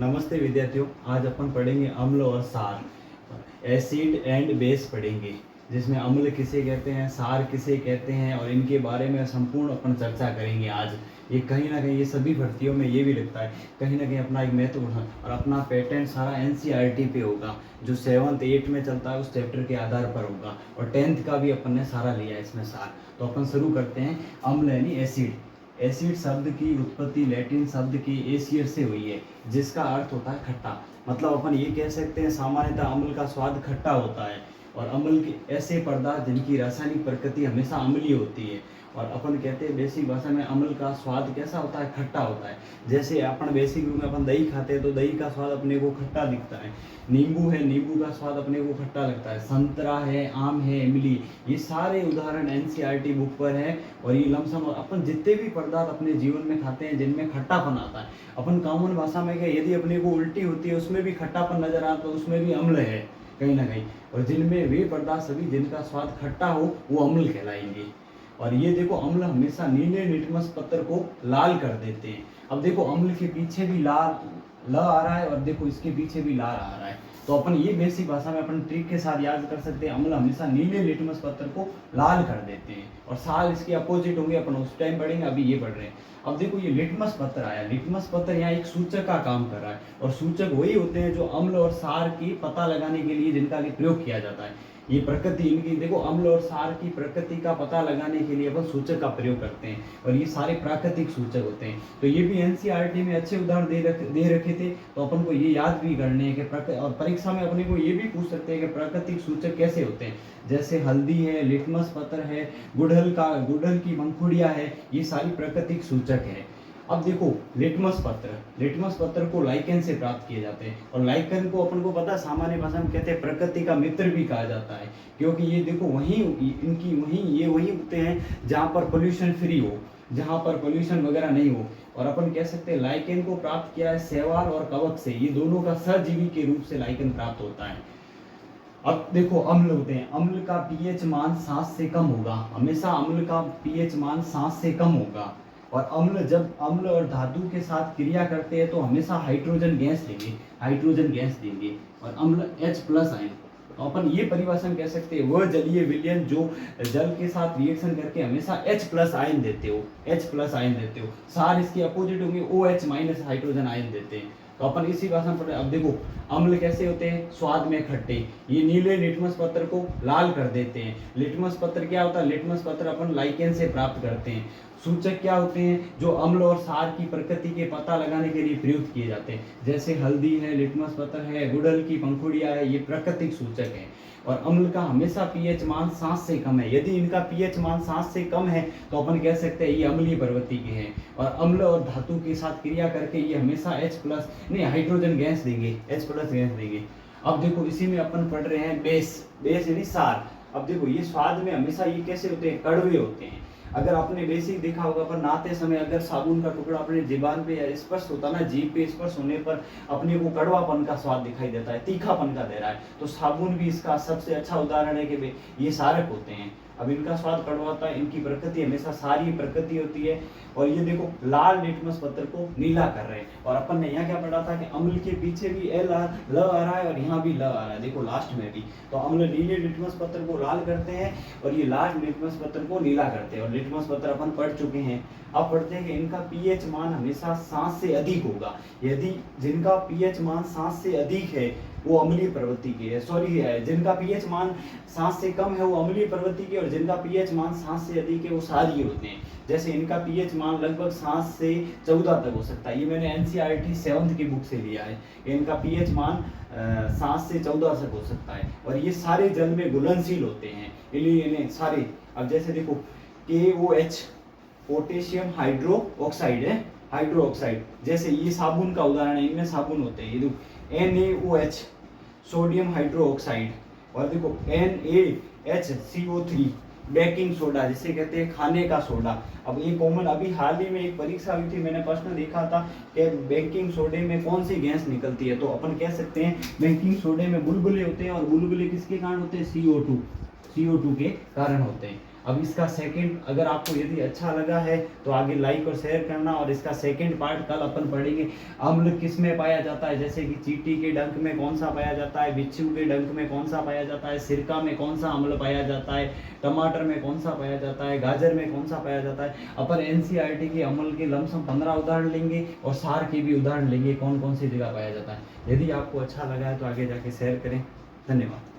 नमस्ते विद्यार्थियों, आज अपन पढ़ेंगे अम्ल और सार, एसिड एंड बेस पढ़ेंगे, जिसमें अम्ल किसे कहते हैं, सार किसे कहते हैं और इनके बारे में संपूर्ण अपन चर्चा करेंगे। आज ये कहीं ना कहीं ये सभी भर्तियों में ये भी लगता है, कहीं ना कहीं अपना एक महत्वपूर्ण और अपना पैटर्न सारा एनसीईआरटी पे होगा, जो 7th 8th में चलता है उस चैप्टर के आधार पर होगा, और 10th का भी अपन ने सारा लिया है इसमें सार। तो अपन शुरू करते हैं। अम्ल यानी एसिड। एसिड शब्द की उत्पत्ति लैटिन शब्द की एसियर से हुई है, जिसका अर्थ होता है खट्टा। मतलब अपन ये कह सकते हैं सामान्यतः अम्ल का स्वाद खट्टा होता है, और अम्ल के ऐसे पदार्थ जिनकी रासायनिक प्रकृति हमेशा अम्लीय होती है, और अपन कहते हैं बेसिक भाषा में अम्ल का स्वाद कैसा होता है, खट्टा होता है। जैसे अपन बेसिक रूप में अपन दही खाते हैं तो दही का स्वाद अपने को खट्टा दिखता है, नींबू है नींबू का स्वाद अपने को खट्टा लगता है, संतरा है, आम है, इमली, ये सारे उदाहरण एनसीईआरटी बुक पर है। और ये लमसम अपन जितने भी पदार्थ अपने जीवन में खाते हैं जिनमें खट्टापन आता है, अपन कॉमन भाषा में क्या, यदि अपने को उल्टी होती है उसमें भी खट्टापन नजर आता है, तो उसमें भी अम्ल है कहीं ना कहीं। और जिनमें वे पदार्थ सभी जिनका स्वाद खट्टा हो वो अम्ल कहलाएंगे। और ये देखो, अम्ल हमेशा नीले लिटमस पत्थर को लाल कर देते हैं। अब देखो, अम्ल के पीछे भी लाल ल आ रहा है, और देखो इसके पीछे भी लाल आ रहा है। तो अपन ये बेसिक भाषा में अपन ट्रिक के साथ याद कर सकते हैं, अम्ल हमेशा नीले लिटमस पत्थर को लाल कर देते हैं, और साल इसके अपोजिट होंगे, अपन उस टाइम पढ़ेंगे, अभी ये पढ़ रहे हैं। अब देखो, ये लिटमस पत्थर आया, लिटमस पत्थर यहाँ एक सूचक का काम कर रहा है, और सूचक वही होते हैं जो अम्ल और सार की पता लगाने के लिए जिनका प्रयोग किया जाता है। ये प्रकृति इनकी देखो, अम्ल और सार की प्रकृति का पता लगाने के लिए अपन सूचक का प्रयोग करते हैं, और ये सारे प्राकृतिक सूचक होते हैं। तो ये भी एनसीईआरटी में अच्छे उदाहरण दे रखे थे, तो अपन को ये याद भी करने हैं कि और परीक्षा में अपने को ये भी पूछ सकते हैं कि प्राकृतिक सूचक कैसे होते हैं। जैसे हल्दी है, लिटमस पत्थर है, गुड़हल की पंखुड़ियाँ है, ये सारी प्राकृतिक सूचक है। अब देखो, लिटमस पत्र को लाइकेन से प्राप्त किए जाते हैं, और लाइकेन को अपन को पता है सामान्य भाषा में कहते हैं प्रकृति का मित्र भी कहा जाता है, क्योंकि ये देखो वही उगते हैं जहाँ पर पोल्यूशन फ्री हो, जहाँ पर पोल्यूशन वगैरह नहीं हो। और अपन कह सकते हैं लाइकेन को प्राप्त किया है शैवाल और कवक से, ये दोनों का सहजीवी के रूप से लाइकेन प्राप्त होता है। अब देखो, अम्ल होते हैं, अम्ल का पीएच मान 7 से कम होगा, हमेशा अम्ल का पीएच मान 7 से कम होगा। और जब अम्ल और धातु के साथ क्रिया करते हैं तो हमेशा हाइड्रोजन गैस देंगे, और अम्ल H+ आयन। तो अपन ये परिभाषा में कह सकते हैं वह जलीय विलयन जो जल के साथ रिएक्शन करके हमेशा H+ आयन देते हो। सार इसके अपोजिट होंगे, OH- हाइड्रोजन आयन देते हैं। तो अपन इसी भाषा में पढ़े। अब देखो, अम्ल कैसे होते हैं, स्वाद में खट्टे, ये नीले लिटमस पत्र को लाल कर देते हैं। लिटमस पत्र क्या होता है, लिटमस पत्र अपन लाइकेन से प्राप्त करते हैं। सूचक क्या होते हैं, जो अम्ल और सार की प्रकृति के पता लगाने के लिए प्रयुक्त किए जाते हैं, जैसे हल्दी है, लिटमस पत्र है, गुड़हल की पंखुड़ियाँ है, ये प्राकृतिक सूचक है। और अम्ल का हमेशा पीएच मान 7 से कम है, यदि इनका पीएच मान 7 से कम है तो अपन कह सकते हैं ये अम्लीय प्रवृत्ति के हैं। और अम्ल और धातु के साथ क्रिया करके ये हमेशा हाइड्रोजन गैस देंगे, H+ गैस देंगे। अब देखो, इसी में अपन पढ़ रहे हैं बेस यानी सार। अब देखो, ये स्वाद में हमेशा ये कैसे होते हैं, कड़वे होते हैं। अगर आपने बेसिक देखा होगा, पर नहाते समय अगर साबुन का टुकड़ा अपने जीभान पे स्पर्श होता ना, जीभ पे स्पर्श होने पर अपने को कड़वापन का स्वाद दिखाई देता है, तीखापन का दे रहा है, तो साबुन भी इसका सबसे अच्छा उदाहरण है कि ये सारक होते हैं। अब इनका स्वाद कड़वा होता है, इनकी प्रकृति हमेशा सारी प्रकृति होती है। और ये देखो, लाल लिटमस पत्र को नीला कर रहे हैं, और अपन ने यहाँ क्या पढ़ा था कि अम्ल के पीछे भी ल आ रहा है, और यहाँ भी ल आ रहा है, देखो लास्ट में भी। तो अम्ल नीले लिटमस पत्र को लाल करते हैं, और ये लास्ट लिटमस पत्र को नीला करते हैं। और लिटमस पत्र अपन पढ़ चुके हैं। अब पढ़ते हैं कि इनका पीएच मान हमेशा 7 से अधिक होगा, यदि जिनका पीएच मान 7 से अधिक है वो अम्लीय प्रवृत्ति की है, जिनका पीएच मान 7 से कम है वो अम्लीय प्रवृत्ति की, और जिनका पीएच मान 7 से अधिक है वो क्षारीय होते हैं। जैसे इनका पीएच मान लगभग 7 से 14 तक हो सकता है, ये मैंने एनसीईआरटी 7th की बुक से लिया है। इनका पीएच मान 7 से 14 तक हो सकता है, और ये सारे जल में घुलनशील होते हैं, इसलिए इन्हें सारे। अब जैसे देखो, KOH पोटेशियम हाइड्रोक्साइड है, जैसे ये साबुन का उदाहरण है, इनमें साबुन होते हैं। ये देखो, NaOH सोडियम हाइड्रोक्साइड, और देखो NaHCO3 बेकिंग सोडा, जिसे कहते हैं खाने का सोडा। अब ये कॉमन, अभी हाल ही में एक परीक्षा हुई थी, मैंने प्रश्न देखा था कि बेकिंग सोडे में कौन सी गैस निकलती है, तो अपन कह सकते हैं बेकिंग सोडे में बुलबुले होते हैं, और बुलबुले किसके कारण होते हैं, CO2 के कारण होते हैं। अब इसका सेकंड, अगर आपको यदि अच्छा लगा है तो आगे लाइक और शेयर करना। और इसका सेकंड पार्ट कल अपन पढ़ेंगे, अम्ल किस में पाया जाता है, जैसे कि चींटी के डंक में कौन सा पाया जाता है, बिच्छू के डंक में कौन सा पाया जाता है, सिरका में कौन सा अम्ल पाया जाता है, टमाटर में कौन सा पाया जाता है, गाजर में कौन सा पाया जाता है। अपन एनसीईआरटी के अम्ल के लमसम 15 उदाहरण लेंगे और सार के भी उदाहरण लेंगे, कौन कौन सी जगह पाया जाता है। यदि आपको अच्छा लगा है तो आगे जाके शेयर करें। धन्यवाद।